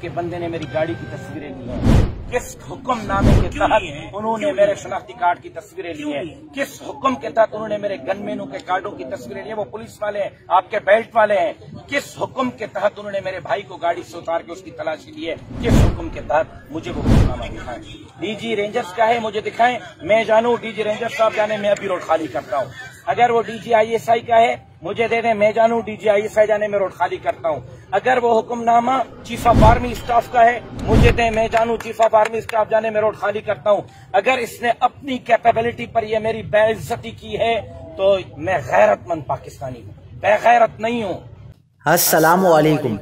के बंदे ने मेरी गाड़ी की तस्वीरें ली हैं? किस हुक्म नामे के तहत उन्होंने मेरे शनाख्ती कार्ड की तस्वीरें ली हैं? किस हुक्म के तहत उन्होंने मेरे गनमैनों के कार्डों की तस्वीरें ली हैं? वो पुलिस वाले हैं, आपके बेल्ट वाले हैं। किस हुक्म के तहत उन्होंने मेरे भाई को गाड़ी से उतार के उसकी तलाशी ली है? किस हुक्म के तहत? मुझे वो हुक्मनामा दिखाएं। डीजी रेंजर्स का है, मुझे दिखाएं, मैं जानूं। डीजी रेंजर्स साहब जाने मैं अभी रोड खाली करता हूँ। अगर वो डीजी आईएसआई का है, मुझे दे दें, मैं जानूं। डीजी आईएसआई जाने मैं रोड खाली करता हूं। अगर वो hukamnama chief of army staff का है, मुझे दें, मैं जानूं। चीफ ऑफ आर्मी स्टाफ जाने मैं रोड खाली करता हूं। अगर इसने अपनी कैपेबिलिटी पर ये मेरी बेइज्जती की है तो मैं गैरतमंद पाकिस्तानी हूं, बेगैरत नहीं हूं। अस्सलामु अलैकुम।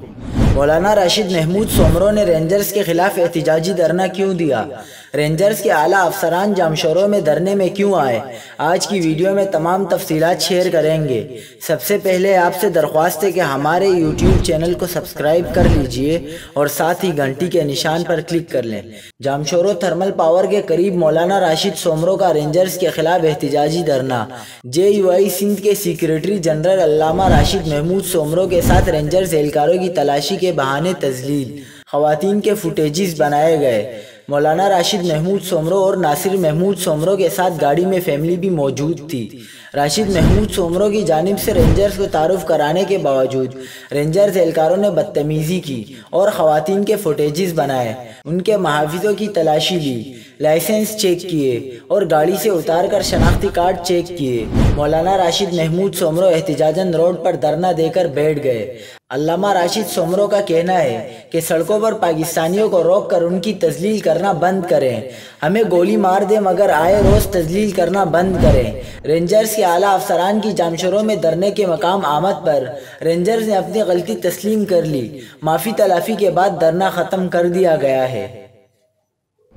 मौलाना राशिद महमूद सोमरो ने रेंजर्स के खिलाफ एहतिजाजी धरना क्यों दिया? रेंजर्स के आला अफसरान जामशोरों में धरने में क्यों आए? आज की वीडियो में तमाम तफसीलात शेयर करेंगे। सबसे पहले आपसे दरख्वास्त है कि हमारे यूट्यूब चैनल को सब्सक्राइब कर लीजिए और साथ ही घंटी के निशान पर क्लिक कर लें। जामशोरो थर्मल पावर के करीब मौलाना राशिद सोमरो का रेंजर्स के खिलाफ एहतिजाजी धरना। JUI सिंध के सेक्रेटरी जनरल अल्लामा राशिद महमूद सोमरो के साथ रेंजर्स एहलकारों की तलाशी के बहाने तजलील, खवातीन के फुटेजेस बनाए गए। मौलाना राशिद महमूद सोमरो और नासिर महमूद सोमरो के साथ गाड़ी में फैमिली भी मौजूद थी। राशिद महमूद सोमरो की जानिब से रेंजर्स को तारुफ कराने के बावजूद रेंजर्स एहलकारों ने बदतमीजी की और खवातीन के फुटेजेस बनाए, उनके महाफिजों की तलाशी ली, लाइसेंस चेक किए और गाड़ी से उतार कर शनाख्ती कार्ड चेक किए। मौलाना राशिद महमूद सोमरो एहतिजाजन रोड पर धरना देकर बैठ गए। अल्लामा राशिद सोमरो का कहना है कि सड़कों पर पाकिस्तानियों को रोक कर उनकी तजलील करना बंद करें, हमें गोली मार दें मगर आए रोज तजलील करना बंद करें। रेंजर्स के आला अफसरान की जामशोरों में धरने के मकाम आमद पर रेंजर्स ने अपनी गलती तस्लीम कर ली। माफ़ी तलाफी के बाद धरना ख़त्म कर दिया गया है।